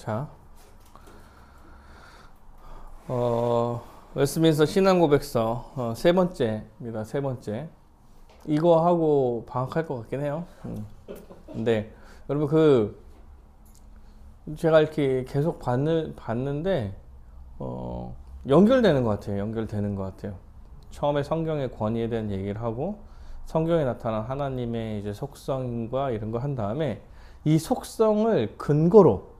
자, 웨스트민스터 신앙고백서 세 번째입니다. 세 번째. 이거 하고 방학할 것 같긴 해요. 근데 여러분 제가 이렇게 계속 봤는데 연결되는 것 같아요. 연결되는 것 같아요. 처음에 성경의 권위에 대한 얘기를 하고 성경에 나타난 하나님의 이제 속성과 이런 거 한 다음에 이 속성을 근거로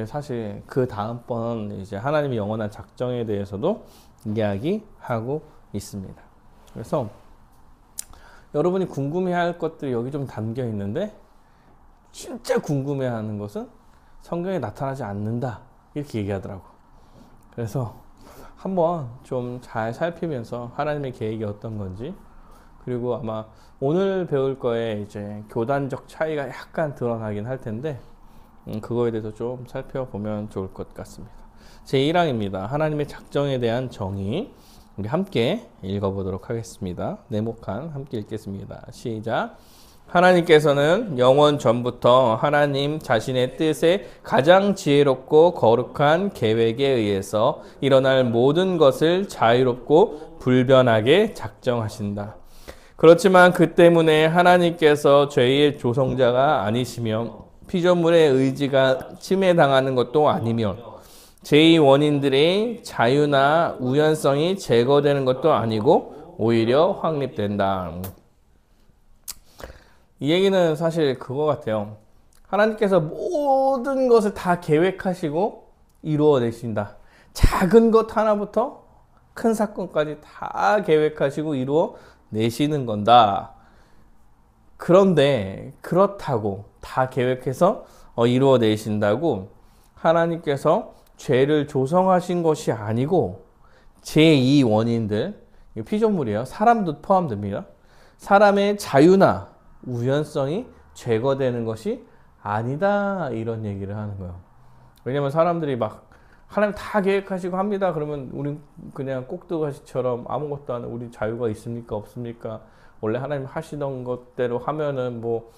사실 그 다음번 이제 하나님의 영원한 작정에 대해서도 이야기하고 있습니다. 그래서 여러분이 궁금해할 것들이 여기 좀 담겨 있는데 진짜 궁금해하는 것은 성경에 나타나지 않는다 이렇게 얘기하더라고. 그래서 한번 좀 잘 살피면서 하나님의 계획이 어떤 건지, 그리고 아마 오늘 배울 거에 이제 교단적 차이가 약간 드러나긴 할 텐데 그거에 대해서 좀 살펴보면 좋을 것 같습니다. 제1항입니다. 하나님의 작정에 대한 정의. 우리 함께 읽어보도록 하겠습니다. 네모칸 함께 읽겠습니다. 시작. 하나님께서는 영원 전부터 하나님 자신의 뜻에 가장 지혜롭고 거룩한 계획에 의해서 일어날 모든 것을 자유롭고 불변하게 작정하신다. 그렇지만 그 때문에 하나님께서 죄의 조성자가 아니시며 피조물의 의지가 침해당하는 것도 아니며 죄의 원인들의 자유나 우연성이 제거되는 것도 아니고 오히려 확립된다. 이 얘기는 사실 그거 같아요. 하나님께서 모든 것을 다 계획하시고 이루어내신다. 작은 것 하나부터 큰 사건까지 다 계획하시고 이루어내시는 건다. 그런데 그렇다고 다 계획해서 이루어내신다고 하나님께서 죄를 조성하신 것이 아니고 제2 원인들, 피조물이에요. 사람도 포함됩니다. 사람의 자유나 우연성이 제거되는 것이 아니다 이런 얘기를 하는 거예요. 왜냐면 사람들이 막 하나님 다 계획하시고 합니다. 그러면 우리 그냥 꼭두가시처럼 아무것도 안 하고 우리 자유가 있습니까? 없습니까? 원래 하나님 하시던 것대로 하면은 뭐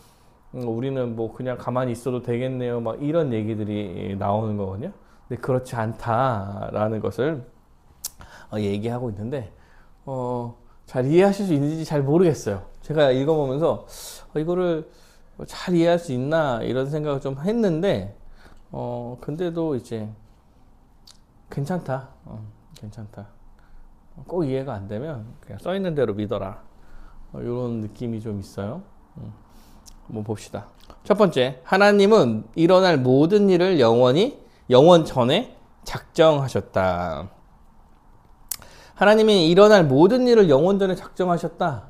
우리는 뭐 그냥 가만히 있어도 되겠네요. 막 이런 얘기들이 나오는 거거든요. 근데 그렇지 않다라는 것을 얘기하고 있는데 잘 이해하실 수 있는지 잘 모르겠어요. 제가 읽어보면서 이거를 잘 이해할 수 있나 이런 생각을 좀 했는데 근데도 이제 괜찮다. 괜찮다. 꼭 이해가 안 되면 그냥 써 있는 대로 믿어라. 이런 느낌이 좀 있어요. 한번 봅시다. 첫 번째, 하나님은 일어날 모든 일을 영원 전에 작정하셨다. 하나님이 일어날 모든 일을 영원 전에 작정하셨다.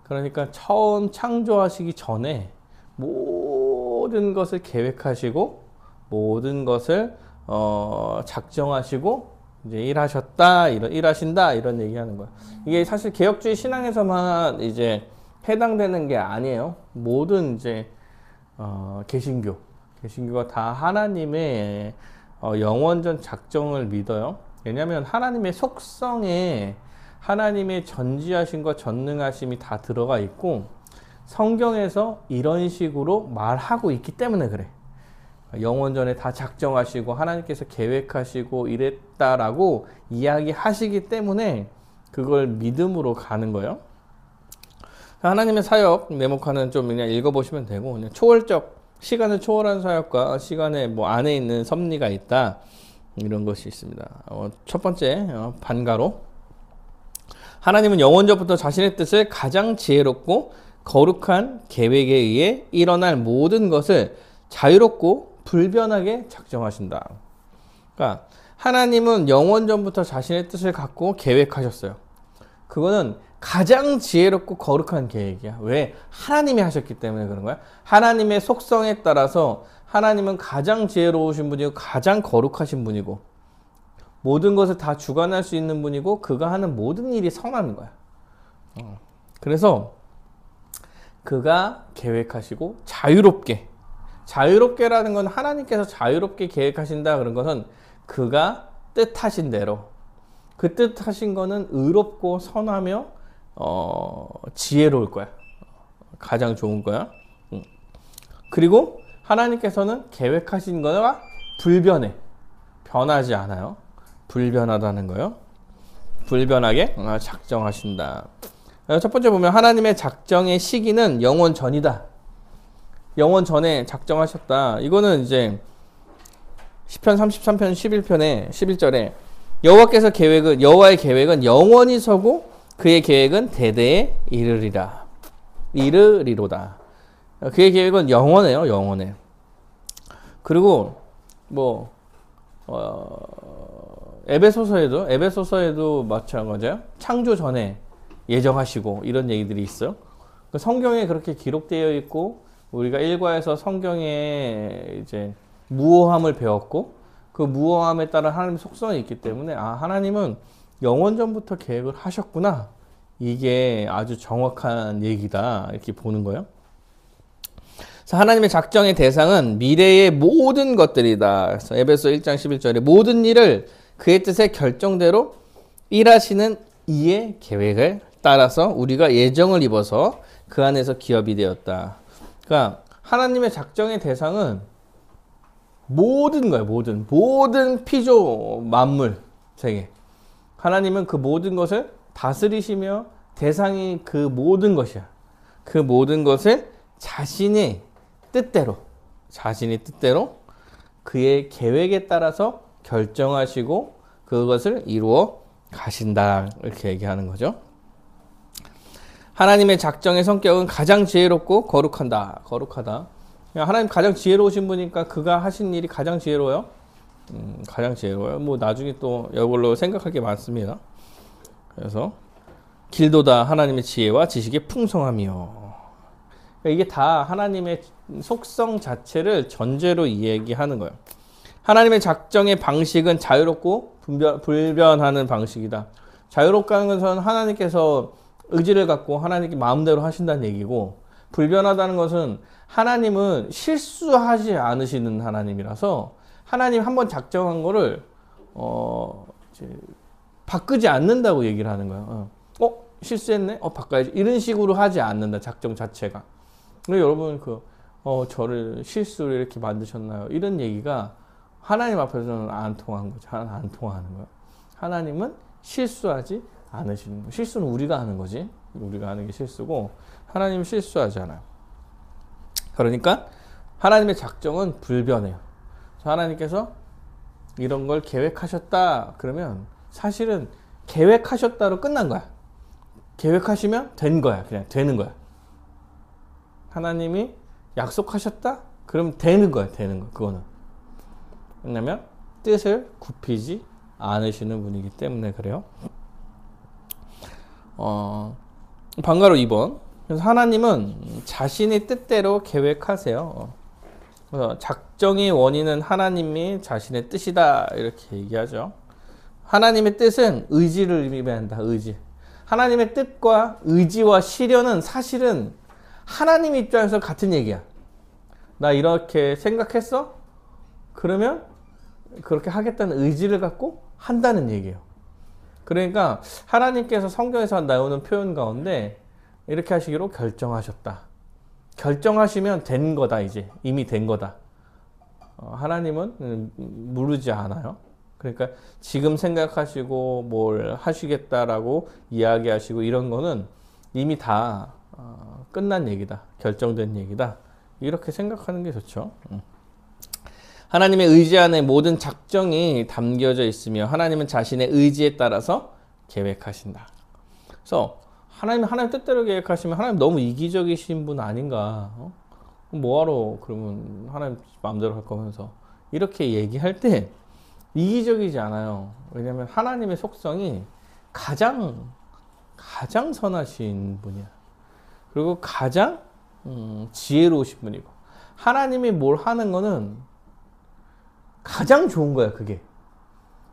그러니까 처음 창조하시기 전에 모든 것을 계획하시고 모든 것을 작정하시고 이제 일하신다 이런 얘기하는 거야. 이게 사실 개혁주의 신앙에서만 이제 해당되는 게 아니에요. 모든 이제 개신교가 다 하나님의 영원전 작정을 믿어요. 왜냐하면 하나님의 속성에 하나님의 전지하심과 전능하심이 다 들어가 있고 성경에서 이런 식으로 말하고 있기 때문에 그래. 영원전에 다 작정하시고 하나님께서 계획하시고 이랬다라고 이야기하시기 때문에 그걸 믿음으로 가는 거예요. 하나님의 사역 네모칸은 좀 그냥 읽어보시면 되고, 그냥 초월적 시간을 초월한 사역과 시간의 뭐 안에 있는 섭리가 있다 이런 것이 있습니다. 첫 번째 반가로, 하나님은 영원전부터 자신의 뜻을 가장 지혜롭고 거룩한 계획에 의해 일어날 모든 것을 자유롭고 불변하게 작정하신다. 그러니까 하나님은 영원전부터 자신의 뜻을 갖고 계획하셨어요. 그거는 가장 지혜롭고 거룩한 계획이야. 왜? 하나님이 하셨기 때문에 그런 거야. 하나님의 속성에 따라서 하나님은 가장 지혜로우신 분이고 가장 거룩하신 분이고 모든 것을 다 주관할 수 있는 분이고 그가 하는 모든 일이 선한 거야. 그래서 그가 계획하시고 자유롭게라는 건 하나님께서 자유롭게 계획하신다 그런 것은 그가 뜻하신 대로, 그 뜻하신 거는 의롭고 선하며 지혜로울 거야. 가장 좋은 거야. 그리고 하나님께서는 계획하신 거와 불변해. 변하지 않아요. 불변하다는 거요. 불변하게 작정하신다. 첫 번째 보면 하나님의 작정의 시기는 영원 전이다. 영원 전에 작정하셨다. 이거는 이제 시편 33편 11편에 11절에 여호와의 계획은 영원히 서고 그의 계획은 대대에 이르리로다. 그의 계획은 영원해요. 영원해. 그리고 뭐 에베소서에도 마찬가지예요. 창조 전에 예정하시고 이런 얘기들이 있어요. 성경에 그렇게 기록되어 있고 우리가 일과에서 성경에 이제 무오함을 배웠고 그 무오함에 따른 하나님의 속성이 있기 때문에 하나님은 영원 전부터 계획을 하셨구나. 이게 아주 정확한 얘기다. 이렇게 보는 거예요. 그래서 하나님의 작정의 대상은 미래의 모든 것들이다. 그래서 에베소 1장 11절에 모든 일을 그의 뜻의 결정대로 일하시는 이의 계획을 따라서 우리가 예정을 입어서 그 안에서 기업이 되었다. 그러니까 하나님의 작정의 대상은 모든 거예요. 모든 피조 만물 세계. 하나님은 그 모든 것을 다스리시며 대상이 그 모든 것이야. 그 모든 것을 자신의 뜻대로 그의 계획에 따라서 결정하시고 그것을 이루어 가신다. 이렇게 얘기하는 거죠. 하나님의 작정의 성격은 가장 지혜롭고 거룩하다. 하나님 가장 지혜로우신 분이니까 그가 하신 일이 가장 지혜로워요. 가장 지혜로워요. 뭐 나중에 또 이걸로 생각할 게 많습니다. 그래서 길도다 하나님의 지혜와 지식의 풍성함이요. 이게 다 하나님의 속성 자체를 전제로 이야기하는 거예요. 하나님의 작정의 방식은 자유롭고 불변하는 방식이다. 자유롭다는 것은 하나님께서 의지를 갖고 하나님께 마음대로 하신다는 얘기고, 불변하다는 것은 하나님은 실수하지 않으시는 하나님이라서 하나님 한번 작정한 거를 이제 바꾸지 않는다고 얘기를 하는 거예요. 실수했네? 바꿔야지. 이런 식으로 하지 않는다. 작정 자체가. 근데 여러분 저를 실수를 이렇게 만드셨나요? 이런 얘기가 하나님 앞에서는 안 통한 거죠. 안 통하는 거예요. 하나님은 실수하지 않으시는 거예요. 실수는 우리가 하는 거지. 우리가 하는 게 실수고 하나님은 실수하지 않아요. 그러니까 하나님의 작정은 불변해요. 하나님께서 이런 걸 계획하셨다 그러면 사실은 계획하셨다로 끝난 거야. 계획하시면 된 거야. 그냥 되는 거야. 하나님이 약속하셨다? 그럼 되는 거야. 되는 거. 그거는. 왜냐면 뜻을 굽히지 않으시는 분이기 때문에 그래요. 방가로 2번. 그래서 하나님은 자신의 뜻대로 계획하세요. 그래서 작정의 원인은 하나님이 자신의 뜻이다. 이렇게 얘기하죠. 하나님의 뜻은 의지를 의미한다. 의지. 하나님의 뜻과 의지와 실현은 사실은 하나님 입장에서 같은 얘기야. 나 이렇게 생각했어? 그러면 그렇게 하겠다는 의지를 갖고 한다는 얘기예요. 그러니까 하나님께서 성경에서 나오는 표현 가운데 이렇게 하시기로 결정하셨다. 결정하시면 된 거다. 이제 이미 된 거다. 하나님은 모르지 않아요. 그러니까 지금 생각하시고 뭘 하시겠다라고 이야기하시고 이런 거는 이미 다 끝난 얘기다. 결정된 얘기다. 이렇게 생각하는 게 좋죠. 하나님의 의지 안에 모든 작정이 담겨져 있으며 하나님은 자신의 의지에 따라서 계획하신다. 그래서 하나님 뜻대로 계획하시면 하나님 너무 이기적이신 분 아닌가? 뭐하러 그러면 하나님 마음대로 할 거면서 이렇게 얘기할 때 이기적이지 않아요. 왜냐하면 하나님의 속성이 가장 선하신 분이야. 그리고 가장 지혜로우신 분이고, 하나님이 뭘 하는 거는 가장 좋은 거야. 그게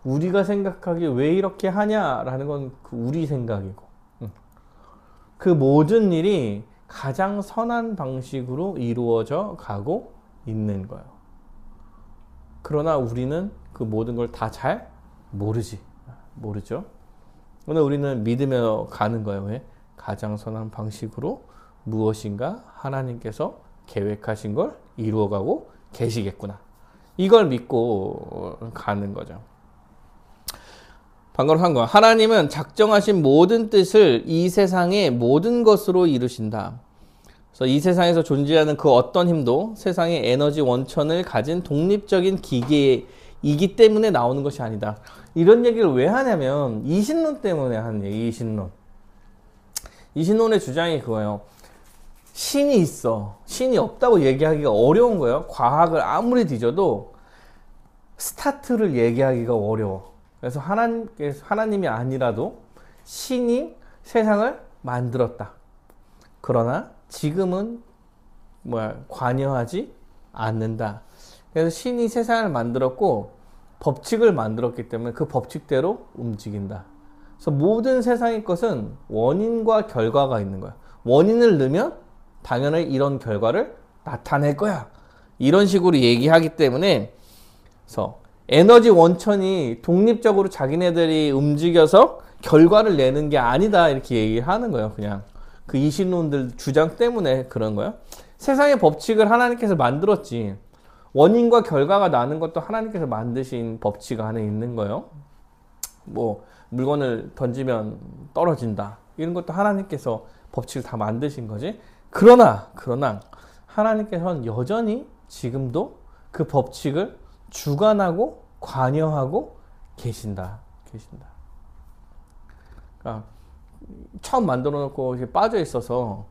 우리가 생각하기에 왜 이렇게 하냐라는 건 우리 생각이고, 그 모든 일이 가장 선한 방식으로 이루어져 가고 있는 거예요. 그러나 우리는 그 모든 걸 다 잘 모르죠. 그러나 우리는 믿으며 가는 거예요. 왜? 가장 선한 방식으로 무엇인가 하나님께서 계획하신 걸 이루어가고 계시겠구나. 이걸 믿고 가는 거죠. 방금 한 거. 하나님은 작정하신 모든 뜻을 이 세상의 모든 것으로 이루신다. 그래서 이 세상에서 존재하는 그 어떤 힘도 세상의 에너지 원천을 가진 독립적인 기계이기 때문에 나오는 것이 아니다. 이런 얘기를 왜 하냐면 이신론 때문에 하는 얘기. 이신론의 주장이 그거예요. 신이 있어. 신이 없다고 얘기하기가 어려운 거예요. 과학을 아무리 뒤져도 스타트를 얘기하기가 어려워. 그래서 하나님이 아니라도 신이 세상을 만들었다. 그러나 지금은 관여하지 않는다. 그래서 신이 세상을 만들었고 법칙을 만들었기 때문에 그 법칙대로 움직인다. 그래서 모든 세상의 것은 원인과 결과가 있는 거야. 원인을 넣으면 당연히 이런 결과를 나타낼 거야. 이런 식으로 얘기하기 때문에 그래서 에너지 원천이 독립적으로 자기네들이 움직여서 결과를 내는 게 아니다. 이렇게 얘기하는 거예요. 그냥 그 이신론들 주장 때문에 그런 거예요. 세상의 법칙을 하나님께서 만들었지. 원인과 결과가 나는 것도 하나님께서 만드신 법칙 안에 있는 거예요. 뭐 물건을 던지면 떨어진다. 이런 것도 하나님께서 법칙을 다 만드신 거지. 그러나 하나님께서는 여전히 지금도 그 법칙을 주관하고 관여하고 계신다. 그러니까 처음 만들어 놓고 이렇게 빠져 있어서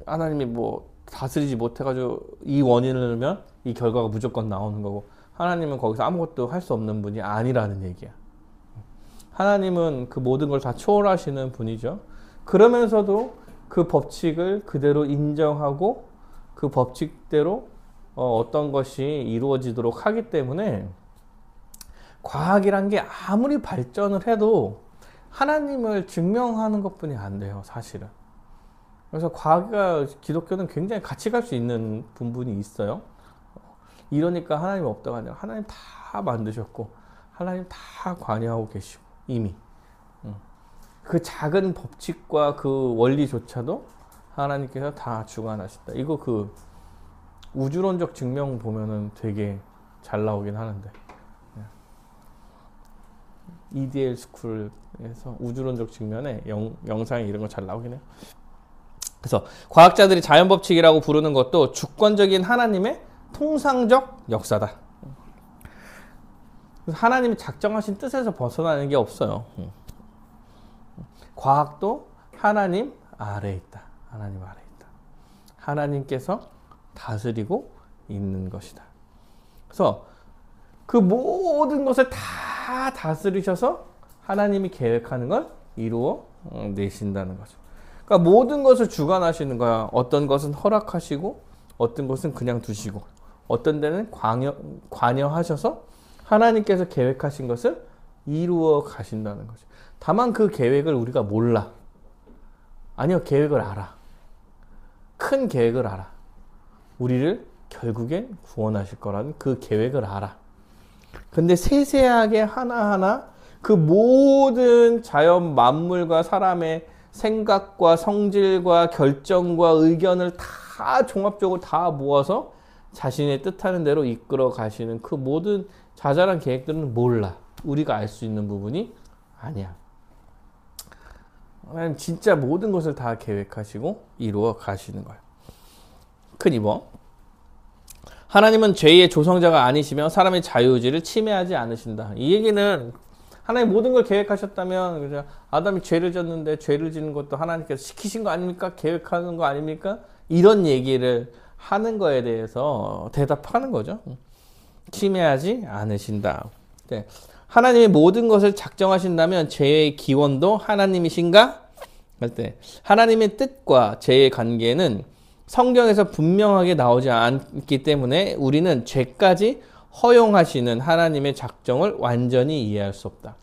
하나님이 뭐 다스리지 못해가지고 이 원인을 넣으면 이 결과가 무조건 나오는 거고, 하나님은 거기서 아무것도 할 수 없는 분이 아니라는 얘기야. 하나님은 그 모든 걸 다 초월하시는 분이죠. 그러면서도 그 법칙을 그대로 인정하고 그 법칙대로 어떤 것이 이루어지도록 하기 때문에 과학이란 게 아무리 발전을 해도 하나님을 증명하는 것뿐이 안 돼요, 사실은. 그래서 과학과 기독교는 굉장히 같이 갈 수 있는 부분이 있어요. 이러니까 하나님 없다고 하냐. 하나님 다 만드셨고 하나님 다 관여하고 계시고 이미 그 작은 법칙과 그 원리조차도 하나님께서 다 주관하신다. 이거 그 우주론적 증명 보면은 되게 잘 나오긴 하는데, EDL 스쿨에서 우주론적 측면에 영상에 이런 거 잘 나오긴 해요. 그래서 과학자들이 자연법칙이라고 부르는 것도 주권적인 하나님의 통상적 역사다. 하나님이 작정하신 뜻에서 벗어나는 게 없어요. 과학도 하나님 아래에 있다. 하나님께서 다스리고 있는 것이다. 그래서 그 모든 것을 다 다스리셔서 하나님이 계획하는 걸 이루어 내신다는 거죠. 그러니까 모든 것을 주관하시는 거야. 어떤 것은 허락하시고 어떤 것은 그냥 두시고 어떤 데는 관여하셔서 하나님께서 계획하신 것을 이루어 가신다는 거죠. 다만 그 계획을 우리가 몰라. 아니요, 계획을 알아. 큰 계획을 알아. 우리를 결국엔 구원하실 거라는 그 계획을 알아. 근데 세세하게 하나하나 그 모든 자연 만물과 사람의 생각과 성질과 결정과 의견을 다 종합적으로 다 모아서 자신의 뜻하는 대로 이끌어 가시는 그 모든 자잘한 계획들은 몰라. 우리가 알 수 있는 부분이 아니야. 하나님 진짜 모든 것을 다 계획하시고 이루어 가시는 거예요. 큰 이번. 하나님은 죄의 조성자가 아니시며 사람의 자유의지를 침해하지 않으신다. 이 얘기는 하나님 모든 걸 계획하셨다면 아담이 죄를 졌는데 죄를 지는 것도 하나님께서 시키신 거 아닙니까? 계획하는 거 아닙니까? 이런 얘기를 하는 거에 대해서 대답하는 거죠. 침해하지 않으신다. 네. 하나님이 모든 것을 작정하신다면 죄의 기원도 하나님이신가? 할 때 하나님의 뜻과 죄의 관계는 성경에서 분명하게 나오지 않기 때문에 우리는 죄까지 허용하시는 하나님의 작정을 완전히 이해할 수 없다.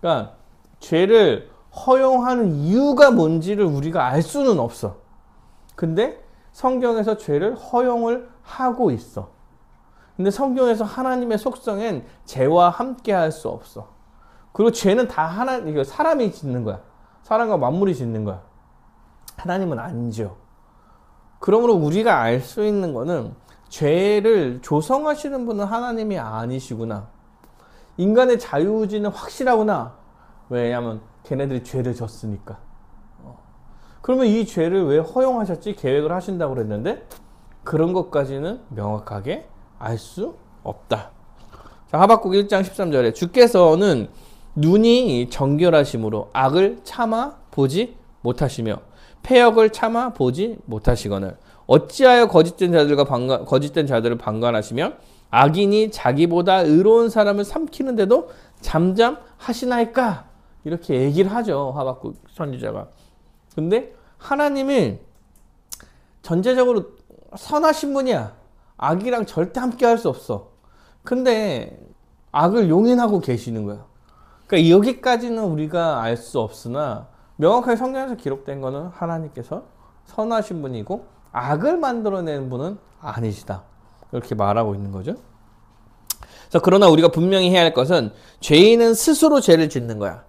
그러니까 죄를 허용하는 이유가 뭔지를 우리가 알 수는 없어. 근데 성경에서 죄를 허용을 하고 있어. 근데 성경에서 하나님의 속성엔 죄와 함께 할 수 없어. 그리고 죄는 다 사람이 짓는 거야. 사람과 만물이 짓는 거야. 하나님은 안 지어. 그러므로 우리가 알 수 있는 거는 죄를 조성하시는 분은 하나님이 아니시구나. 인간의 자유의지는 확실하구나. 왜냐하면 걔네들이 죄를 졌으니까. 그러면 이 죄를 왜 허용하셨지? 계획을 하신다고 그랬는데 그런 것까지는 명확하게 알 수 없다. 자, 하박국 1장 13절에 주께서는 눈이 정결하심으로 악을 참아 보지 못하시며 패역을 참아 보지 못하시거늘 어찌하여 거짓된 자들을 방관하시며 악인이 자기보다 의로운 사람을 삼키는데도 잠잠하시나이까? 이렇게 얘기를 하죠. 하박국 선지자가. 근데 하나님은 전제적으로 선하신 분이야. 악이랑 절대 함께 할 수 없어. 근데 악을 용인하고 계시는 거야. 그러니까 여기까지는 우리가 알 수 없으나 명확하게 성경에서 기록된 거는 하나님께서 선하신 분이고 악을 만들어내는 분은 아니시다. 이렇게 말하고 있는 거죠. 그래서 그러나 우리가 분명히 해야 할 것은 죄인은 스스로 죄를 짓는 거야.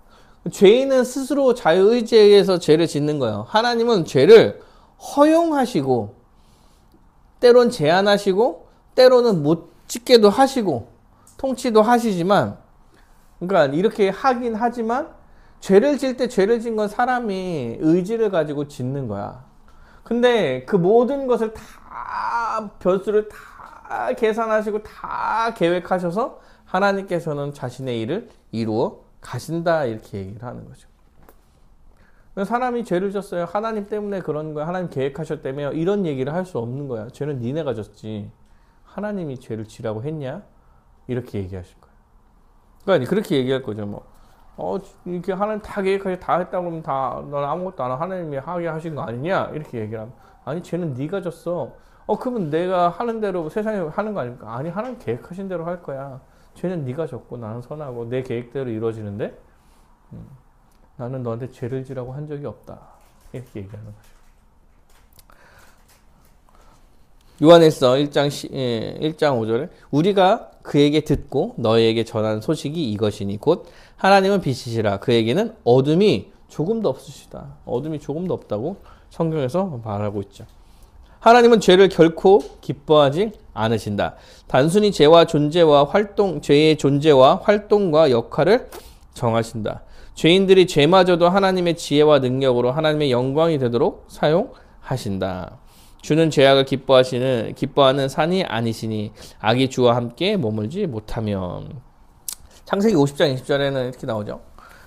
죄인은 스스로 자유의지에 의해서 죄를 짓는 거예요. 하나님은 죄를 허용하시고 때론 제한하시고 때로는 못 짓게도 하시고 통치도 하시지만 그러니까 이렇게 하긴 하지만 죄를 질 때 죄를 진 건 사람이 의지를 가지고 짓는 거야. 근데 그 모든 것을 다 변수를 다 계산하시고 다 계획하셔서 하나님께서는 자신의 일을 이루어 가신다 이렇게 얘기를 하는 거죠. 사람이 죄를 졌어요. 하나님 때문에 그런 거야. 하나님 계획하셨다며 이런 얘기를 할 수 없는 거야. 죄는 니네가 졌지. 하나님이 죄를 지라고 했냐? 이렇게 얘기하실 거예요. 그러니까 그렇게 얘기할 거죠. 뭐 이렇게 하나님 다 계획하시 다 했다 그러면 다 넌 아무것도 안 하고 하나님이 하게 하신 거 아니냐? 이렇게 얘기를 하면 아니 죄는 네가 졌어. 그러면 내가 하는 대로 세상에 하는 거 아닙니까? 아니 하나님 계획하신 대로 할 거야. 죄는 네가 졌고 나는 선하고 내 계획대로 이루어지는데 나는 너한테 죄를 지라고 한 적이 없다. 이렇게 얘기하는 거죠. 요한일서 1장 5절에 우리가 그에게 듣고 너희에게 전한 소식이 이것이니 곧 하나님은 빛이시라 그에게는 어둠이 조금도 없으시다. 어둠이 조금도 없다고 성경에서 말하고 있죠. 하나님은 죄를 결코 기뻐하지 않으신다. 단순히 죄의 존재와 활동과 역할을 정하신다. 죄인들이 죄마저도 하나님의 지혜와 능력으로 하나님의 영광이 되도록 사용하신다. 주는 죄악을 기뻐하는 산이 아니시니 악이 주와 함께 머물지 못하면. 창세기 50장 20절에는 이렇게 나오죠.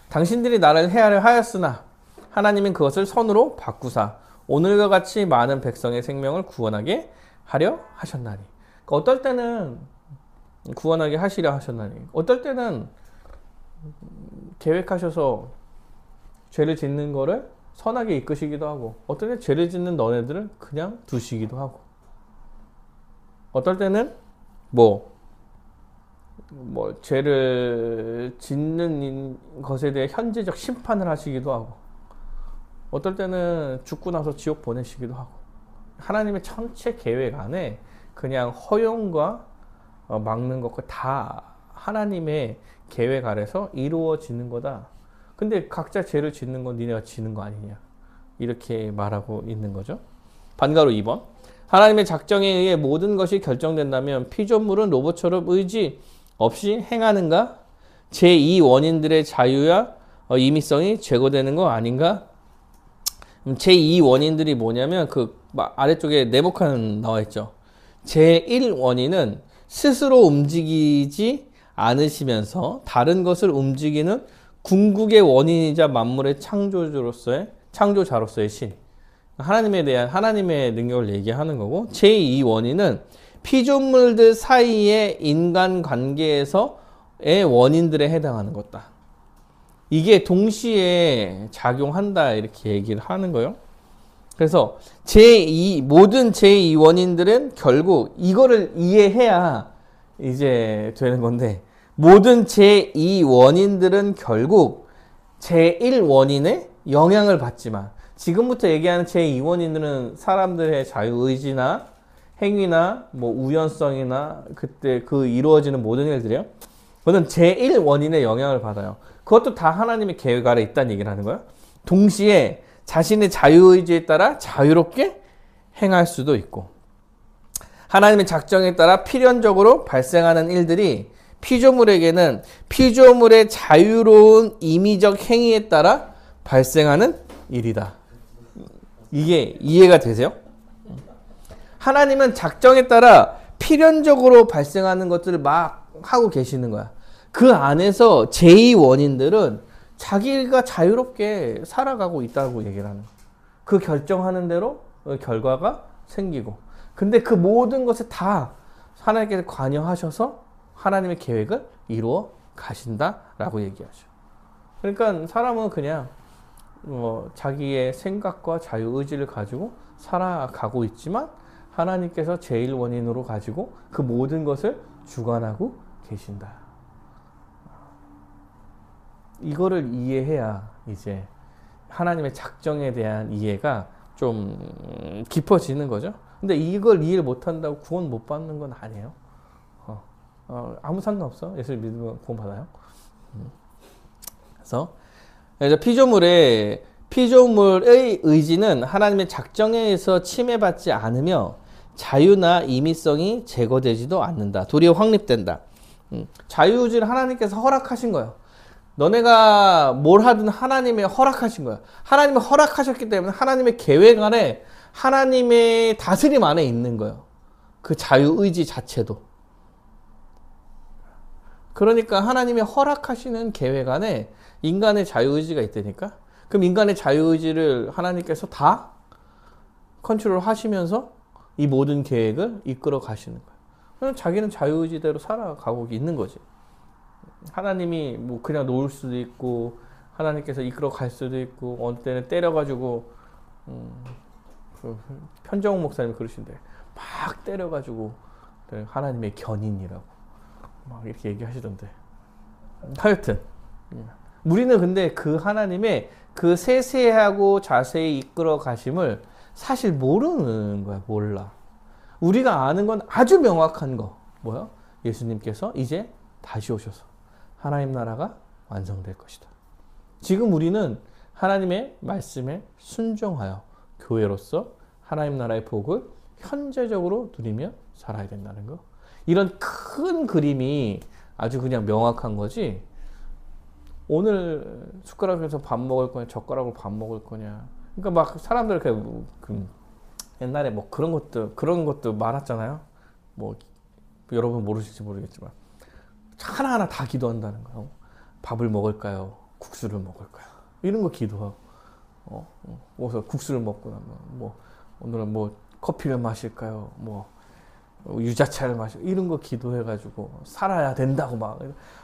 당신들이 나를 해하려 하였으나 하나님은 그것을 선으로 바꾸사 오늘과 같이 많은 백성의 생명을 구원하게 하려 하셨나니. 그러니까 어떨 때는 구원하게 하시려 하셨나니 어떨 때는 계획하셔서 죄를 짓는 거를 선하게 이끄시기도 하고 어떨 때 죄를 짓는 너네들을 그냥 두시기도 하고 어떨 때는 죄를 짓는 것에 대해 현재적 심판을 하시기도 하고 어떨 때는 죽고 나서 지옥 보내시기도 하고 하나님의 전체 계획 안에 그냥 허용과 막는 것과 다 하나님의 계획 아래서 이루어지는 거다. 근데 각자 죄를 짓는 건 니네가 지는 거 아니냐. 이렇게 말하고 있는 거죠. 반가로 2번. 하나님의 작정에 의해 모든 것이 결정된다면 피조물은 로봇처럼 의지 없이 행하는가? 제2 원인들의 자유와 임의성이 제거되는 거 아닌가? 제2 원인들이 뭐냐면 그 아래쪽에 네모칸 나와 있죠. 제1 원인은 스스로 움직이지 않으시면서 다른 것을 움직이는 궁극의 원인이자 만물의 창조자로서의 신. 하나님에 대한 하나님의 능력을 얘기하는 거고 제2 원인은 피조물들 사이의 인간관계에서의 원인들에 해당하는 것다. 이게 동시에 작용한다 이렇게 얘기를 하는 거예요. 그래서 모든 제2 원인들은 결국 이거를 이해해야 이제 되는 건데 모든 제2 원인들은 결국 제1 원인의 영향을 받지만 지금부터 얘기하는 제2 원인들은 사람들의 자유의지나 행위나 우연성이나 그때 그 이루어지는 모든 일들이요. 그거는 제1 원인의 영향을 받아요. 그것도 다 하나님의 계획 아래 있다는 얘기를 하는 거예요. 동시에 자신의 자유의지에 따라 자유롭게 행할 수도 있고 하나님의 작정에 따라 필연적으로 발생하는 일들이 피조물에게는 피조물의 자유로운 임의적 행위에 따라 발생하는 일이다. 이게 이해가 되세요? 하나님은 작정에 따라 필연적으로 발생하는 것들을 막 하고 계시는 거야. 그 안에서 제2 원인들은 자기가 자유롭게 살아가고 있다고 얘기를 하는 거야. 그 결정하는 대로 결과가 생기고. 근데 그 모든 것에 다 하나님께서 관여하셔서 하나님의 계획을 이루어 가신다라고 얘기하죠. 그러니까 사람은 그냥 자기의 생각과 자유의지를 가지고 살아가고 있지만 하나님께서 제일 원인으로 가지고 그 모든 것을 주관하고 계신다. 이거를 이해해야 이제 하나님의 작정에 대한 이해가 좀 깊어지는 거죠. 근데 이걸 이해를 못한다고 구원 못 받는 건 아니에요. 아무 상관없어. 예수를 믿으면 구원 받아요. 그래서 피조물의 의지는 하나님의 작정에 의해서 침해받지 않으며 자유나 임의성이 제거되지도 않는다. 도리어 확립된다. 자유의지를 하나님께서 허락하신 거예요. 너네가 뭘 하든 하나님의 허락하신 거야. 하나님이 허락하셨기 때문에 하나님의 계획 안에 하나님의 다스림 안에 있는 거예요. 그 자유의지 자체도. 그러니까 하나님이 허락하시는 계획 안에 인간의 자유의지가 있다니까. 그럼 인간의 자유의지를 하나님께서 다 컨트롤 하시면서 이 모든 계획을 이끌어 가시는 거예요. 그럼 자기는 자유의지대로 살아가고 있는 거지. 하나님이 뭐 그냥 놓을 수도 있고 하나님께서 이끌어 갈 수도 있고 어느 때는 때려가지고 편정욱 목사님 그러신데 막 때려가지고 하나님의 견인이라고 막 이렇게 얘기하시던데. 하여튼 우리는 근데 그 하나님의 그 세세하고 자세히 이끌어 가심을 사실 모르는 거야. 몰라. 우리가 아는 건 아주 명확한 거. 뭐야? 예수님께서 이제 다시 오셔서 하나님 나라가 완성될 것이다. 지금 우리는 하나님의 말씀에 순종하여 교회로서 하나님 나라의 복을 현재적으로 누리며 살아야 된다는 거. 이런 큰 그림이 아주 그냥 명확한 거지. 오늘 숟가락에서 밥 먹을 거냐, 젓가락으로 밥 먹을 거냐. 그러니까 막 사람들 옛날에 뭐 그런 것도 많았잖아요. 뭐 여러분 모르실지 모르겠지만 하나하나 다 기도한다는 거예요. 밥을 먹을까요? 국수를 먹을까요? 이런 거 기도하고. 그래서 국수를 먹고 나면 뭐 오늘은 뭐 커피를 마실까요? 뭐 유자차를 마실까요? 이런 거 기도해가지고 살아야 된다고 막.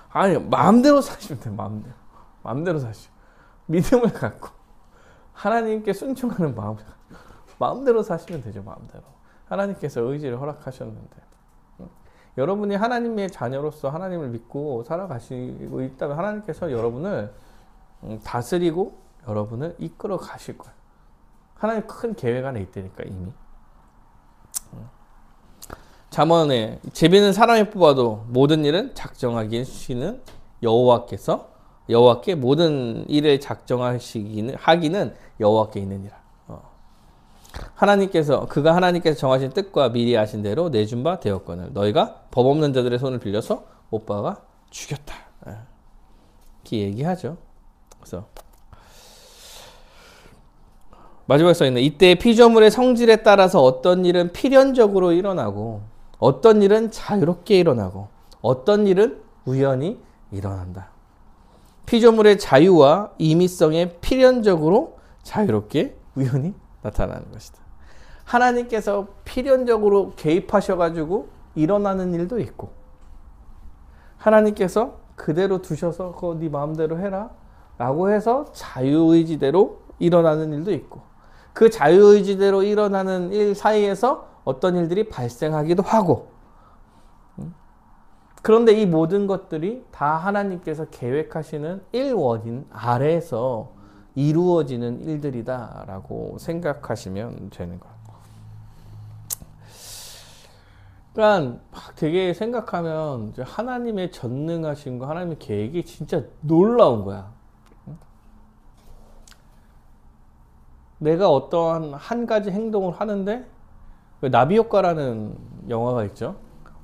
아니 마음대로 사시면 돼. 마음대로 사시오. 믿음을 갖고 하나님께 순종하는 마음대로 사시면 되죠. 마음대로. 하나님께서 의지를 허락하셨는데 여러분이 하나님의 자녀로서 하나님을 믿고 살아가시고 있다면 하나님께서 여러분을 다스리고 여러분을 이끌어 가실 거예요. 하나님 큰 계획 안에 있다니까 이미. 잠언에 제비는 사람이 뽑아도 모든 일은 작정하시는 여호와께 모든 일을 하기는 여호와께 있느니라. 그가 하나님께서 정하신 뜻과 미리 아신 대로 내준 바 되었거늘 너희가 법 없는 자들의 손을 빌려서 못 박아 죽였다. 이렇게 얘기하죠. 그래서 마지막에 써있는 이때 피조물의 성질에 따라서 어떤 일은 필연적으로 일어나고 어떤 일은 자유롭게 일어나고 어떤 일은 우연히 일어난다. 피조물의 자유와 임의성에 필연적으로 자유롭게 우연히 나타나는 것이다. 하나님께서 필연적으로 개입하셔가지고 일어나는 일도 있고 하나님께서 그대로 두셔서 그거 네 마음대로 해라 라고 해서 자유의지대로 일어나는 일도 있고 그 자유의지대로 일어나는 일 사이에서 어떤 일들이 발생하기도 하고 그런데 이 모든 것들이 다 하나님께서 계획하시는 일원인 아래에서 이루어지는 일들이다 라고 생각하시면 되는 거예요. 그러니까 되게 생각하면 하나님의 전능하신 거 하나님의 계획이 진짜 놀라운 거야. 내가 어떠한 한 가지 행동을 하는데 나비 효과라는 영화가 있죠.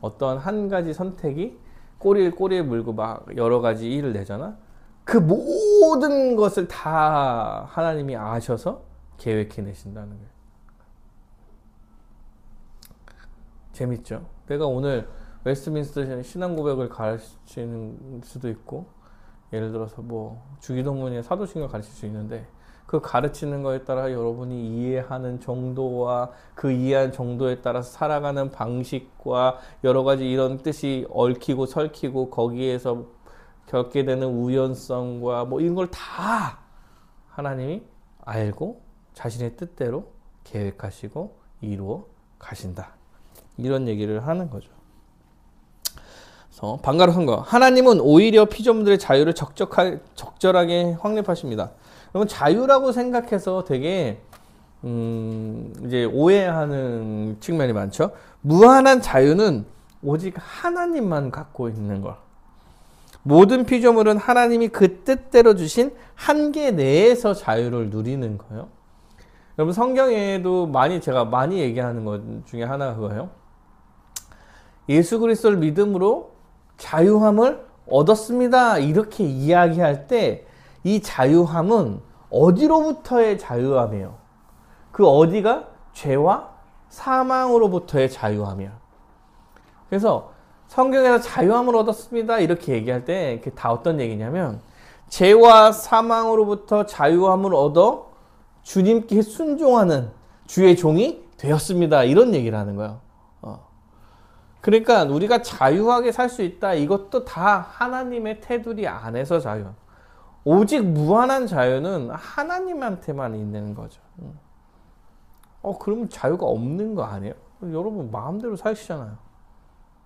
어떤 한 가지 선택이 꼬리에 물고 막 여러 가지 일을 내잖아. 그 모든 것을 다 하나님이 아셔서 계획해내신다는 거예요. 재밌죠? 내가 오늘 웨스트민스터 신앙 고백을 가르치는 수도 있고, 예를 들어서 뭐 주기도문의 사도신경을 가르칠 수 있는데, 그 가르치는 거에 따라 여러분이 이해하는 정도와 그 이해한 정도에 따라서 살아가는 방식과 여러 가지 이런 뜻이 얽히고 설키고 거기에서 겪게 되는 우연성과 뭐 이런 걸 다 하나님이 알고 자신의 뜻대로 계획하시고 이루어 가신다. 이런 얘기를 하는 거죠. 그래서 방가로 선거. 하나님은 오히려 피조물들의 자유를 적절하게 확립하십니다. 여러분, 자유라고 생각해서 되게 이제 오해하는 측면이 많죠. 무한한 자유는 오직 하나님만 갖고 있는 걸. 모든 피조물은 하나님이 그 뜻대로 주신 한계 내에서 자유를 누리는 거예요. 여러분, 성경에도 제가 많이 얘기하는 것 중에 하나가 그거예요. 예수 그리스도를 믿음으로 자유함을 얻었습니다. 이렇게 이야기할 때 이 자유함은 어디로부터의 자유함이에요? 그 어디가 죄와 사망으로부터의 자유함이야. 그래서 성경에서 자유함을 얻었습니다. 이렇게 얘기할 때 그게 다 어떤 얘기냐면 죄와 사망으로부터 자유함을 얻어 주님께 순종하는 주의 종이 되었습니다. 이런 얘기를 하는 거예요. 그러니까 우리가 자유하게 살 수 있다. 이것도 다 하나님의 테두리 안에서 자유. 오직 무한한 자유는 하나님한테만 있는 거죠. 그러면 자유가 없는 거 아니에요? 여러분 마음대로 사시잖아요.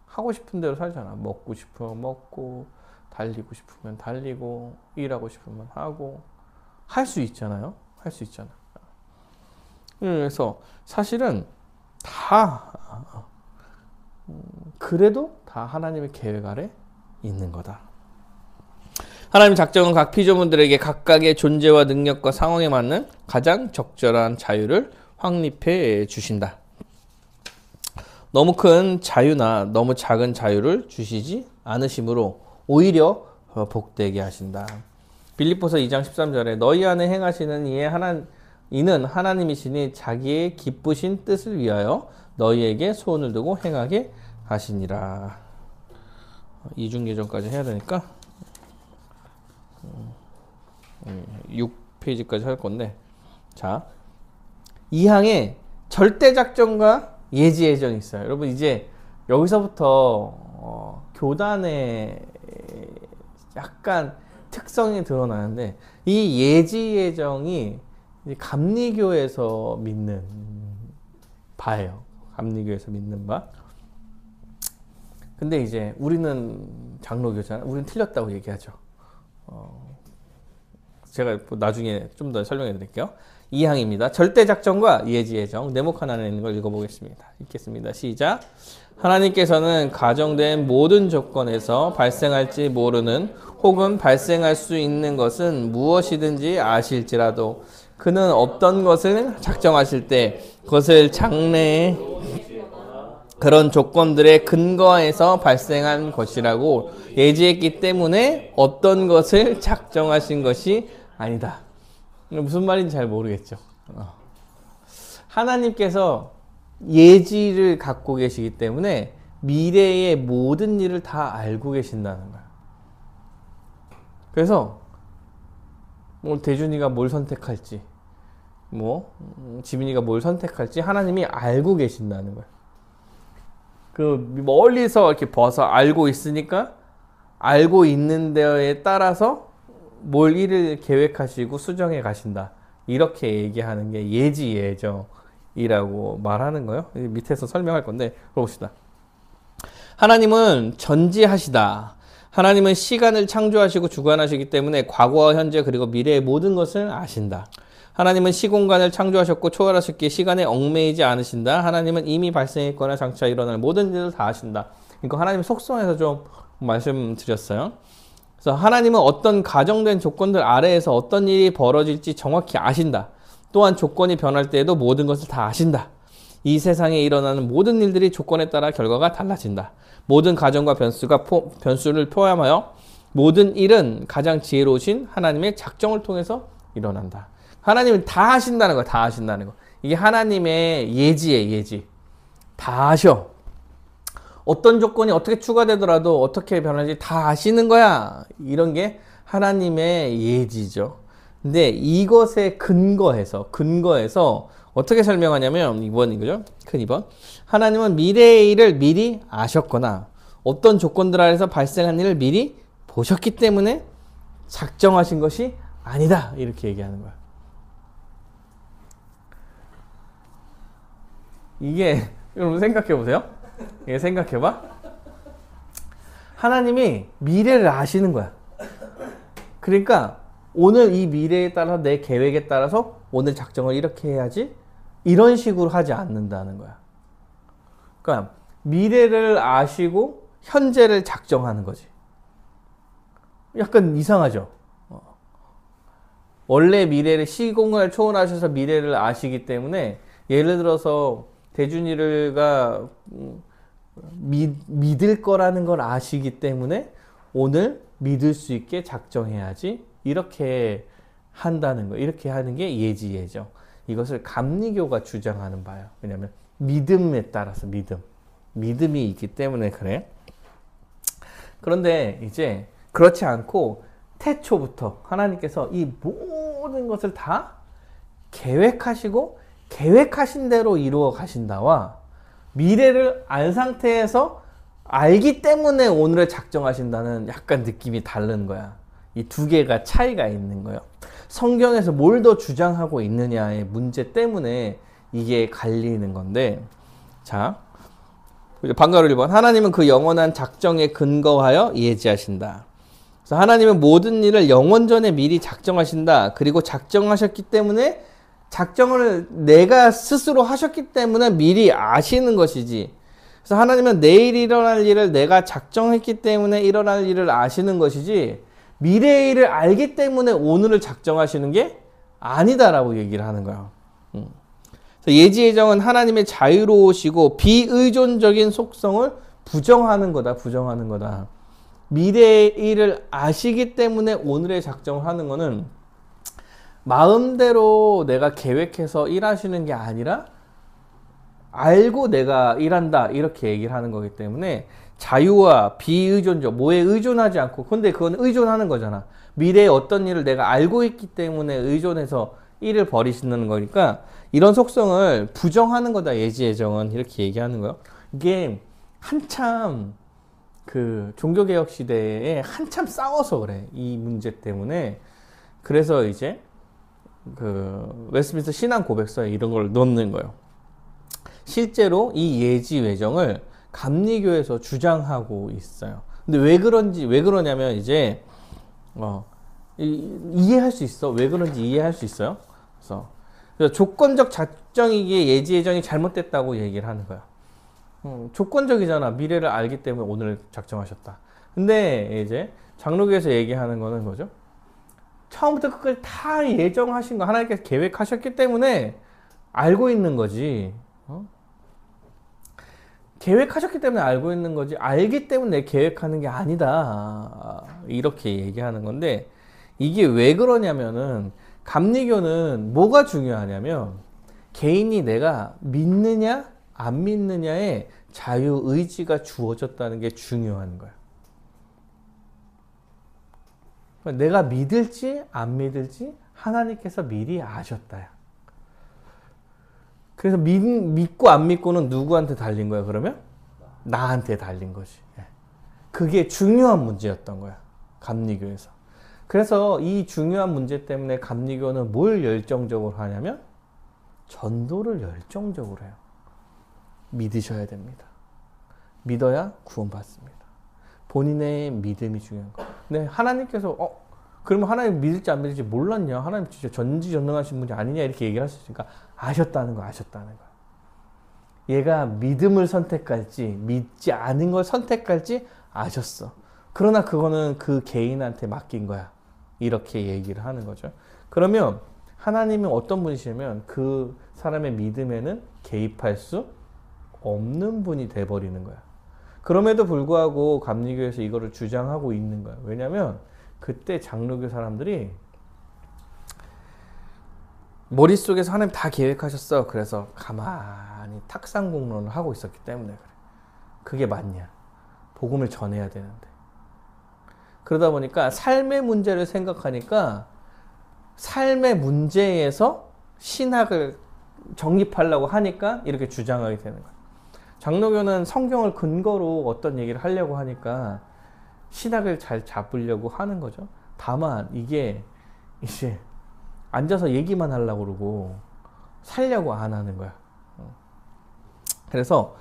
하고 싶은 대로 살잖아. 먹고 싶으면 먹고, 달리고 싶으면 달리고, 일하고 싶으면 하고, 할 수 있잖아요. 할 수 있잖아. 그래서 사실은 다 그래도 다 하나님의 계획 아래 있는 거다. 하나님의 작정은 각 피조물들에게 각각의 존재와 능력과 상황에 맞는 가장 적절한 자유를 확립해 주신다. 너무 큰 자유나 너무 작은 자유를 주시지 않으시므로 오히려 복되게 하신다. 빌립보서 2장 13절에 너희 안에 행하시는 이는 하나님이시니 자기의 기쁘신 뜻을 위하여 너희에게 소원을 두고 행하게 하시니라. 이중계정까지 해야 되니까 6페이지까지 할 건데, 자, 2항에 절대작정과 예지예정이 있어요. 여러분, 이제 여기서부터 교단의 약간 특성이 드러나는데, 이 예지예정이 감리교에서 믿는 바예요. 감리교에서 믿는 바. 근데 이제 우리는 장로교잖아요. 우리는 틀렸다고 얘기하죠. 제가 나중에 좀 더 설명해 드릴게요. 2항입니다. 절대작정과 예지예정. 네모칸 안에 있는 걸 읽어보겠습니다. 읽겠습니다. 시작. 하나님께서는 가정된 모든 조건에서 발생할지 모르는 혹은 발생할 수 있는 것은 무엇이든지 아실지라도 그는 없던 것을 작정하실 때 그것을 장래에 그런 조건들의 근거에서 발생한 것이라고 예지했기 때문에 어떤 것을 작정하신 것이 아니다. 무슨 말인지 잘 모르겠죠. 하나님께서 예지를 갖고 계시기 때문에 미래의 모든 일을 다 알고 계신다는 거야. 그래서 뭐 대준이가 뭘 선택할지, 뭐 지민이가 뭘 선택할지 하나님이 알고 계신다는 거야. 그 멀리서 이렇게 봐서 알고 있으니까 알고 있는 데에 따라서 뭘 일을 계획하시고 수정해 가신다. 이렇게 얘기하는 게 예지예정이라고 말하는 거예요. 밑에서 설명할 건데 봅시다. 하나님은 전지하시다. 하나님은 시간을 창조하시고 주관하시기 때문에 과거와 현재 그리고 미래의 모든 것을 아신다. 하나님은 시공간을 창조하셨고 초월하셨기에 시간에 얽매이지 않으신다. 하나님은 이미 발생했거나 장차 일어날 모든 일을 다 아신다. 이거 하나님의 속성에서 좀 말씀드렸어요. 그래서 하나님은 어떤 가정된 조건들 아래에서 어떤 일이 벌어질지 정확히 아신다. 또한 조건이 변할 때에도 모든 것을 다 아신다. 이 세상에 일어나는 모든 일들이 조건에 따라 결과가 달라진다. 모든 가정과 변수를 포함하여 모든 일은 가장 지혜로우신 하나님의 작정을 통해서 일어난다. 하나님은 다 하신다는 거야. 다 하신다는 거. 이게 하나님의 예지예요. 예지. 다 하셔. 어떤 조건이 어떻게 추가되더라도 어떻게 변할지 다 아시는 거야. 이런 게 하나님의 예지죠. 근데 이것에 근거해서 어떻게 설명하냐면 2번이죠. 큰 2번. 하나님은 미래의 일을 미리 아셨거나 어떤 조건들 아래서 발생한 일을 미리 보셨기 때문에 작정하신 것이 아니다. 이렇게 얘기하는 거야. 이게 여러분 생각해 보세요. 이게 생각해 봐. 하나님이 미래를 아시는 거야. 그러니까 오늘 이 미래에 따라서 내 계획에 따라서 오늘 작정을 이렇게 해야지 이런 식으로 하지 않는다는 거야. 그러니까 미래를 아시고 현재를 작정하는 거지. 약간 이상하죠. 원래 미래를 시공간을 초월하셔서 미래를 아시기 때문에 예를 들어서 대준이가 믿을 거라는 걸 아시기 때문에 오늘 믿을 수 있게 작정해야지 이렇게 한다는 거. 이렇게 하는 게 예지예정. 이것을 감리교가 주장하는 바예요. 왜냐하면 믿음에 따라서 믿음이 있기 때문에 그래. 그런데 이제 그렇지 않고 태초부터 하나님께서 이 모든 것을 다 계획하시고 계획하신 대로 이루어 가신다와 미래를 안 상태에서 알기 때문에 오늘을 작정하신다는 약간 느낌이 다른 거야. 이 두 개가 차이가 있는 거예요. 성경에서 뭘 더 주장하고 있느냐의 문제 때문에 이게 갈리는 건데, 자, 방가로 1번. 하나님은 그 영원한 작정에 근거하여 예지하신다. 그래서 하나님은 모든 일을 영원 전에 미리 작정하신다. 그리고 작정하셨기 때문에 작정을 내가 스스로 하셨기 때문에 미리 아시는 것이지. 그래서 하나님은 내일 일어날 일을 내가 작정했기 때문에 일어날 일을 아시는 것이지 미래의 일을 알기 때문에 오늘을 작정하시는 게 아니다라고 얘기를 하는 거야. 예지예정은 하나님의 자유로우시고 비의존적인 속성을 부정하는 거다. 미래의 일을 아시기 때문에 오늘의 작정을 하는 거는 마음대로 내가 계획해서 일하시는 게 아니라 알고 내가 일한다 이렇게 얘기를 하는 거기 때문에 자유와 비의존적, 뭐에 의존하지 않고, 근데 그건 의존하는 거잖아. 미래에 어떤 일을 내가 알고 있기 때문에 의존해서 일을 벌이시는 거니까 이런 속성을 부정하는 거다. 예지예정은 이렇게 얘기하는 거예요. 이게 한참 그 종교개혁 시대에 한참 싸워서 그래. 이 문제 때문에. 그래서 이제 그 웨스트민스터 신앙 고백서에 이런 걸 넣는 거예요. 실제로 이 예지예정을 감리교에서 주장하고 있어요. 근데 왜 그러냐면 이제 이해할 수 있어. 왜 그런지 이해할 수 있어요. 그래서 조건적 작정이기에 예지예정이 잘못됐다고 얘기를 하는 거야. 조건적이잖아. 미래를 알기 때문에 오늘 작정하셨다. 근데 이제 장로교에서 얘기하는 거는 뭐죠? 처음부터 끝까지 다 예정하신 거 하나님께서 계획하셨기 때문에 알고 있는 거지. 계획하셨기 때문에 알고 있는 거지 알기 때문에 계획하는 게 아니다. 이렇게 얘기하는 건데 이게 왜 그러냐면은 감리교는 뭐가 중요하냐면 개인이 내가 믿느냐 안 믿느냐에 자유의지가 주어졌다는 게 중요한 거야. 내가 믿을지 안 믿을지 하나님께서 미리 아셨다야. 그래서 믿고 안 믿고는 누구한테 달린 거야, 그러면? 나한테 달린 거지. 그게 중요한 문제였던 거야, 감리교에서. 그래서 이 중요한 문제 때문에 감리교는 뭘 열정적으로 하냐면 전도를 열정적으로 해요. 믿으셔야 됩니다. 믿어야 구원받습니다. 본인의 믿음이 중요한 거야. 근데 하나님께서 그러면 하나님 믿을지 안 믿을지 몰랐냐? 하나님 진짜 전지전능하신 분이 아니냐? 이렇게 얘기를 할 수 있으니까 아셨다는 거야. 얘가 믿음을 선택할지 믿지 않은 걸 선택할지 아셨어. 그러나 그거는 그 개인한테 맡긴 거야. 이렇게 얘기를 하는 거죠. 그러면 하나님은 어떤 분이시냐면 그 사람의 믿음에는 개입할 수 없는 분이 돼버리는 거야. 그럼에도 불구하고 감리교에서 이거를 주장하고 있는 거야. 왜냐면 그때 장로교 사람들이 머릿속에서 하나님 다 계획하셨어. 그래서 가만히 탁상공론을 하고 있었기 때문에 그래. 그게 맞냐? 복음을 전해야 되는데. 그러다 보니까 삶의 문제를 생각하니까 삶의 문제에서 신학을 정립하려고 하니까 이렇게 주장하게 되는 거야. 장로교는 성경을 근거로 어떤 얘기를 하려고 하니까 신학을 잘 잡으려고 하는 거죠. 다만 이게 이제 앉아서 얘기만 하려고 그러고 살려고 안 하는 거야. 그래서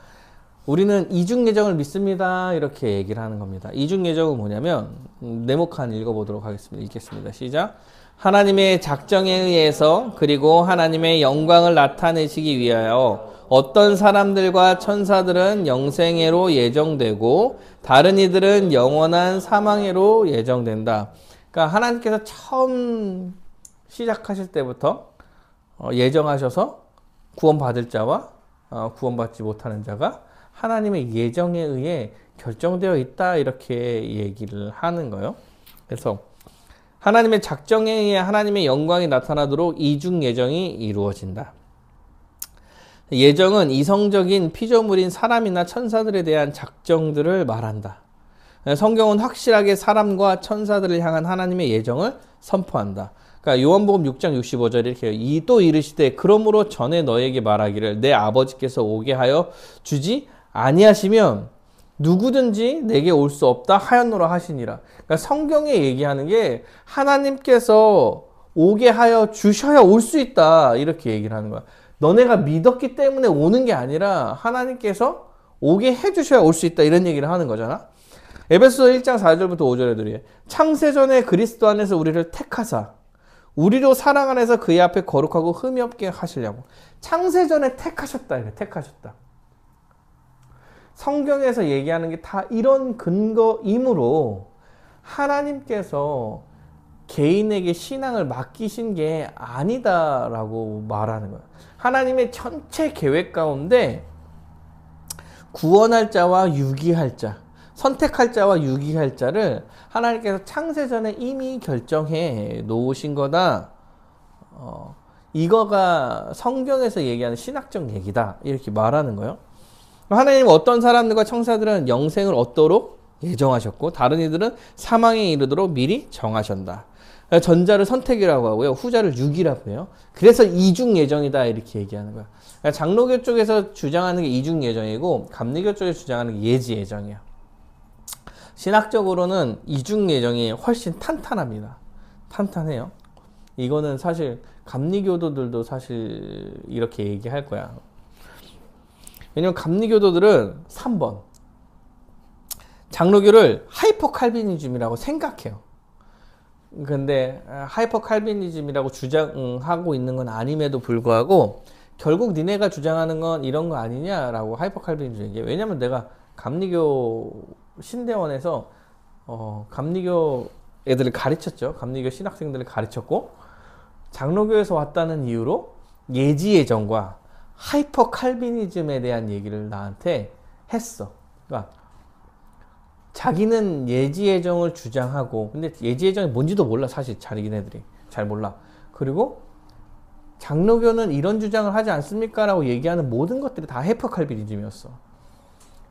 우리는 이중 예정을 믿습니다. 이렇게 얘기를 하는 겁니다. 이중 예정은 뭐냐면 네모칸 읽어보도록 하겠습니다. 읽겠습니다. 시작. 하나님의 작정에 의해서 그리고 하나님의 영광을 나타내시기 위하여 어떤 사람들과 천사들은 영생애로 예정되고 다른 이들은 영원한 사망애로 예정된다. 그러니까 하나님께서 처음 시작하실 때부터 예정하셔서 구원받을 자와 구원받지 못하는 자가 하나님의 예정에 의해 결정되어 있다 이렇게 얘기를 하는 거예요. 그래서 하나님의 작정에 의해 하나님의 영광이 나타나도록 이중 예정이 이루어진다. 예정은 이성적인 피조물인 사람이나 천사들에 대한 작정들을 말한다. 성경은 확실하게 사람과 천사들을 향한 하나님의 예정을 선포한다. 그러니까 요한복음 6장 65절 이렇게 또 이르시되 그러므로 전에 너에게 말하기를 내 아버지께서 오게 하여 주지 아니하시면 누구든지 내게 올 수 없다 하였노라 하시니라. 그러니까 성경에 얘기하는 게 하나님께서 오게 하여 주셔야 올 수 있다 이렇게 얘기를 하는 거야. 너네가 믿었기 때문에 오는 게 아니라 하나님께서 오게 해주셔야 올 수 있다 이런 얘기를 하는 거잖아. 에베소서 1장 4절부터 5절에 들이 창세전에 그리스도 안에서 우리를 택하사 우리로 사랑 안에서 그의 앞에 거룩하고 흠이 없게 하시려고. 창세전에 택하셨다 이래. 택하셨다. 성경에서 얘기하는 게 다 이런 근거이므로 하나님께서 개인에게 신앙을 맡기신 게 아니다라고 말하는 거예요. 하나님의 전체 계획 가운데 구원할 자와 유기할 자, 선택할 자와 유기할 자를 하나님께서 창세전에 이미 결정해 놓으신 거다. 이거가 성경에서 얘기하는 신학적 얘기다. 이렇게 말하는 거예요. 하나님은 어떤 사람들과 천사들은 영생을 얻도록 예정하셨고 다른 이들은 사망에 이르도록 미리 정하셨다. 전자를 선택이라고 하고요. 후자를 유기라고 해요. 그래서 이중 예정이다 이렇게 얘기하는 거야. 장로교 쪽에서 주장하는 게 이중 예정이고 감리교 쪽에서 주장하는 게 예지 예정이야. 신학적으로는 이중 예정이 훨씬 탄탄합니다. 탄탄해요. 이거는 사실 감리교도들도 사실 이렇게 얘기할 거야. 왜냐면 감리교도들은 3번 장로교를 하이퍼 칼비니즘이라고 생각해요. 근데 하이퍼 칼비니즘이라고 주장하고 있는 건 아님에도 불구하고 결국 니네가 주장하는 건 이런 거 아니냐라고 하이퍼 칼비니즘 얘기해. 왜냐면 내가 감리교 신대원에서 감리교 애들을 가르쳤죠. 감리교 신학생들을 가르쳤고 장로교에서 왔다는 이유로 예지예정과 하이퍼 칼비니즘에 대한 얘기를 나한테 했어. 그러니까 자기는 예지예정을 주장하고 근데 예지예정이 뭔지도 몰라. 사실 자기네들이 잘 몰라. 그리고 장로교는 이런 주장을 하지 않습니까? 라고 얘기하는 모든 것들이 다 하이퍼 칼비니즘이었어.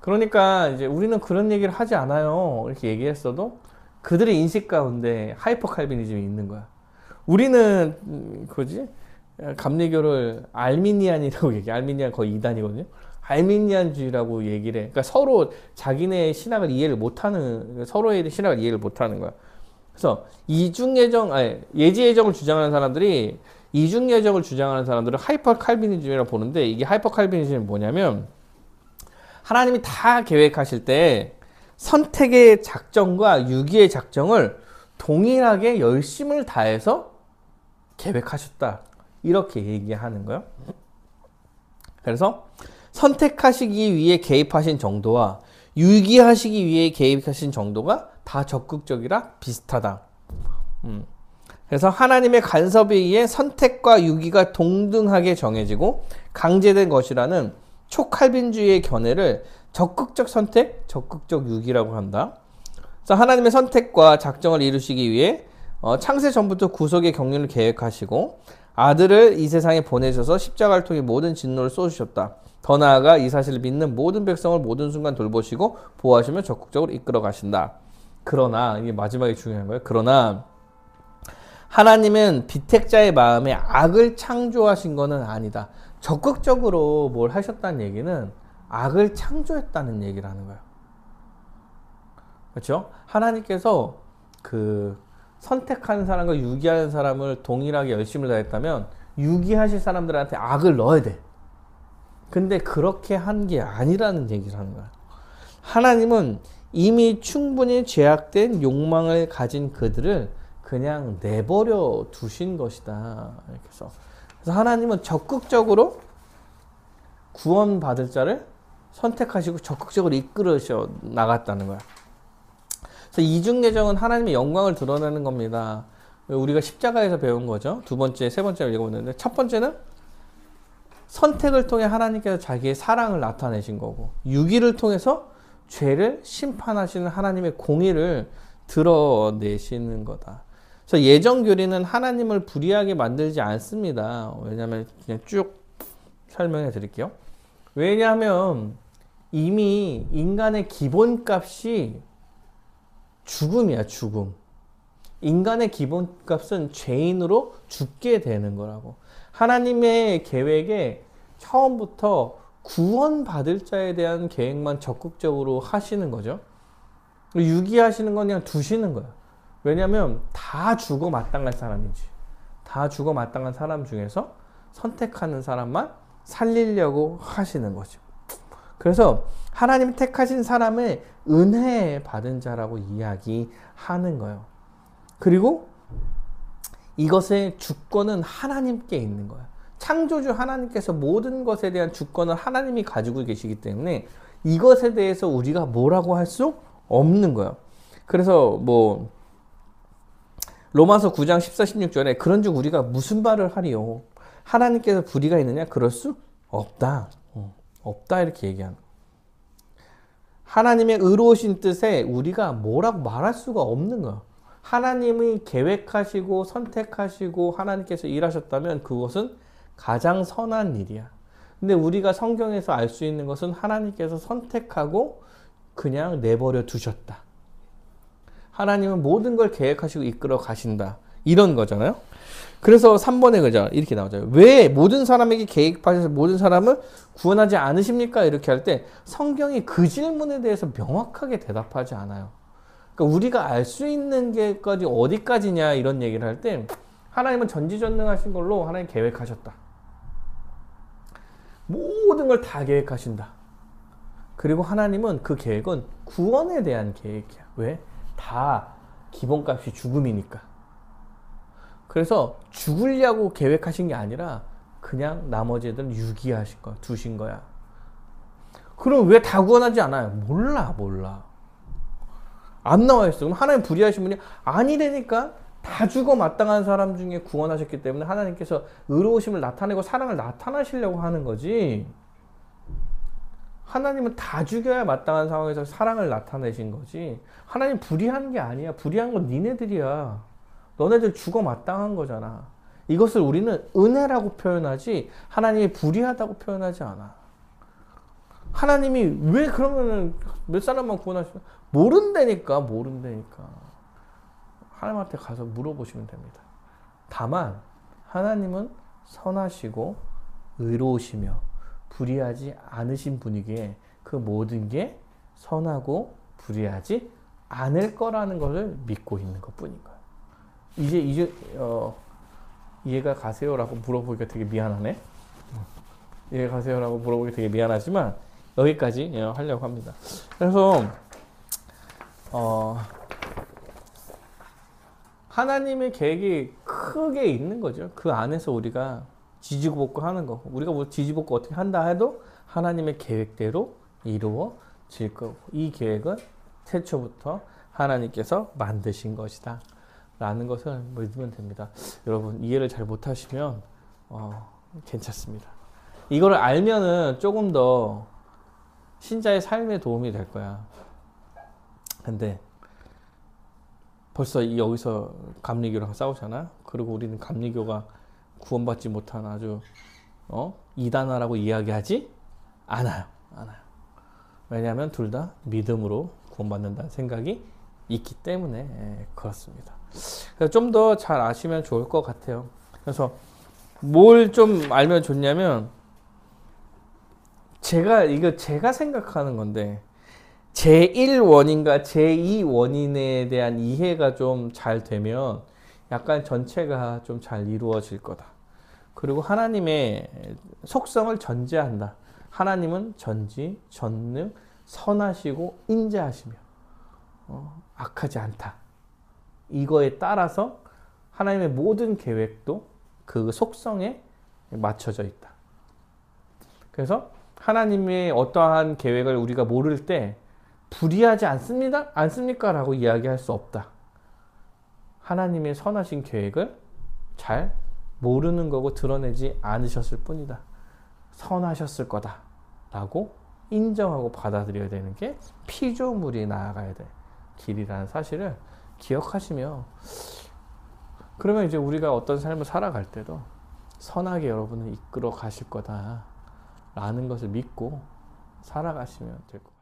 그러니까 이제 우리는 그런 얘기를 하지 않아요. 이렇게 얘기했어도 그들의 인식 가운데 하이퍼 칼비니즘이 있는 거야. 우리는 감리교를 알미니안이라고 얘기해. 알미니안 거의 이단이거든요. 알미니안주의라고 얘기를 해. 그러니까 서로 자기네 신학을 이해를 못하는, 서로의 신학을 이해를 못하는 거야. 그래서 예지예정을 주장하는 사람들이 이중예정을 주장하는 사람들을 하이퍼 칼비니즘이라고 보는데 이게 하이퍼 칼비니즘이 뭐냐면 하나님이 다 계획하실 때 선택의 작정과 유기의 작정을 동일하게 열심을 다해서 계획하셨다. 이렇게 얘기하는 거예요. 그래서 선택하시기 위해 개입하신 정도와 유기하시기 위해 개입하신 정도가 다 적극적이라 비슷하다. 그래서 하나님의 간섭에 의해 선택과 유기가 동등하게 정해지고 강제된 것이라는 초칼빈주의의 견해를 적극적 선택, 적극적 유기라고 한다. 그래서 하나님의 선택과 작정을 이루시기 위해 창세 전부터 구속의 경륜을 계획하시고 아들을 이 세상에 보내셔서 십자가를 통해 모든 진노를 쏟으셨다. 더 나아가 이 사실을 믿는 모든 백성을 모든 순간 돌보시고 보호하시며 적극적으로 이끌어 가신다. 그러나 이게 마지막에 중요한 거예요. 그러나 하나님은 비택자의 마음에 악을 창조하신 것은 아니다. 적극적으로 뭘 하셨다는 얘기는 악을 창조했다는 얘기를 하는 거예요. 그렇죠? 하나님께서 그 선택하는 사람과 유기하는 사람을 동일하게 열심을 다했다면 유기하실 사람들한테 악을 넣어야 돼. 근데 그렇게 한 게 아니라는 얘기를 하는 거야. 하나님은 이미 충분히 죄악된 욕망을 가진 그들을 그냥 내버려 두신 것이다. 이렇게 해서. 그래서 하나님은 적극적으로 구원받을 자를 선택하시고 적극적으로 이끌으셔 나갔다는 거야. 그래서 이중예정은 하나님의 영광을 드러내는 겁니다. 우리가 십자가에서 배운 거죠. 두 번째, 세 번째를 읽어보는데 첫 번째는 선택을 통해 하나님께서 자기의 사랑을 나타내신 거고 유기를 통해서 죄를 심판하시는 하나님의 공의를 드러내시는 거다. 그래서 예정교리는 하나님을 불의하게 만들지 않습니다. 왜냐하면 그냥 쭉 설명해 드릴게요. 왜냐하면 이미 인간의 기본값이 죽음이야, 죽음. 인간의 기본값은 죄인으로 죽게 되는 거라고. 하나님의 계획에 처음부터 구원받을 자에 대한 계획만 적극적으로 하시는 거죠. 유기하시는 건 그냥 두시는 거야. 왜냐하면 다 죽어 마땅한 사람이지. 다 죽어 마땅한 사람 중에서 선택하는 사람만 살리려고 하시는 거죠. 그래서 하나님이 택하신 사람을 은혜 받은 자라고 이야기하는 거예요. 그리고 이것의 주권은 하나님께 있는 거예요. 창조주 하나님께서 모든 것에 대한 주권을 하나님이 가지고 계시기 때문에 이것에 대해서 우리가 뭐라고 할 수 없는 거예요. 그래서 뭐 로마서 9장 14, 16절에 그런즉 우리가 무슨 말을 하리요? 하나님께서 불의가 있느냐? 그럴 수 없다. 없다 이렇게 얘기하는 거예요. 하나님의 의로우신 뜻에 우리가 뭐라고 말할 수가 없는 거예요. 하나님이 계획하시고 선택하시고 하나님께서 일하셨다면 그것은 가장 선한 일이야. 근데 우리가 성경에서 알 수 있는 것은 하나님께서 선택하고 그냥 내버려 두셨다. 하나님은 모든 걸 계획하시고 이끌어 가신다. 이런 거잖아요. 그래서 3번에 그죠? 이렇게 나오죠. 왜 모든 사람에게 계획하셔서 모든 사람을 구원하지 않으십니까? 이렇게 할 때 성경이 그 질문에 대해서 명확하게 대답하지 않아요. 그러니까 우리가 알 수 있는 게까지 어디까지냐 이런 얘기를 할 때 하나님은 전지전능하신 걸로 하나님 계획하셨다. 모든 걸 다 계획하신다. 그리고 하나님은 그 계획은 구원에 대한 계획이야. 왜? 다 기본값이 죽음이니까. 그래서 죽으려고 계획하신 게 아니라 그냥 나머지 애들은 유기하신 거야. 두신 거야. 그럼 왜 다 구원하지 않아요? 몰라. 안 나와 있어. 그럼 하나님 불의하신 분이 아니라니까 다 죽어 마땅한 사람 중에 구원하셨기 때문에 하나님께서 의로우심을 나타내고 사랑을 나타나시려고 하는 거지. 하나님은 다 죽여야 마땅한 상황에서 사랑을 나타내신 거지. 하나님 불의한 게 아니야. 불의한 건 니네들이야. 너네들 죽어 마땅한 거잖아. 이것을 우리는 은혜라고 표현하지 하나님이 불의하다고 표현하지 않아. 하나님이 왜 그러면은 몇 사람만 구원하시나? 모른다니까. 하나님한테 가서 물어보시면 됩니다. 다만 하나님은 선하시고 의로우시며 불의하지 않으신 분이기에 그 모든 게 선하고 불의하지 않을 거라는 것을 믿고 있는 것뿐인 거예요. 이제 이해가 가세요라고 물어보기가 되게 미안하네. 이해 가세요라고 물어보기 되게 미안하지만 여기까지 하려고 합니다. 그래서 하나님의 계획이 크게 있는 거죠. 그 안에서 우리가 지지고 볶고 하는 거. 우리가 뭐 지지고 볶고 어떻게 한다 해도 하나님의 계획대로 이루어질 거고 이 계획은 태초부터 하나님께서 만드신 것이다. 라는 것을 믿으면 됩니다. 여러분 이해를 잘 못하시면 괜찮습니다. 이거를 알면은 조금 더 신자의 삶에 도움이 될 거야. 근데 벌써 여기서 감리교랑 싸우잖아. 그리고 우리는 감리교가 구원받지 못한 아주 이단아라고 이야기하지 않아요. 왜냐하면 둘 다 믿음으로 구원받는다는 생각이 있기 때문에 그렇습니다. 그래서 좀 더 잘 아시면 좋을 것 같아요. 그래서 뭘 좀 알면 좋냐면 제가 생각하는 건데 제1원인과 제2원인에 대한 이해가 좀 잘 되면 약간 전체가 좀 잘 이루어질 거다. 그리고 하나님의 속성을 전제한다. 하나님은 전지, 전능, 선하시고 인자하시며 악하지 않다. 이거에 따라서 하나님의 모든 계획도 그 속성에 맞춰져 있다. 그래서 하나님의 어떠한 계획을 우리가 모를 때 불의하지 않습니까? 라고 이야기할 수 없다. 하나님의 선하신 계획을 잘 모르는 거고 드러내지 않으셨을 뿐이다. 선하셨을 거다. 라고 인정하고 받아들여야 되는 게 피조물이 나아가야 될 길이라는 사실을 기억하시며, 그러면 이제 우리가 어떤 삶을 살아갈 때도 선하게 여러분을 이끌어 가실 거다 라는 것을 믿고 살아가시면 될 것 같아요.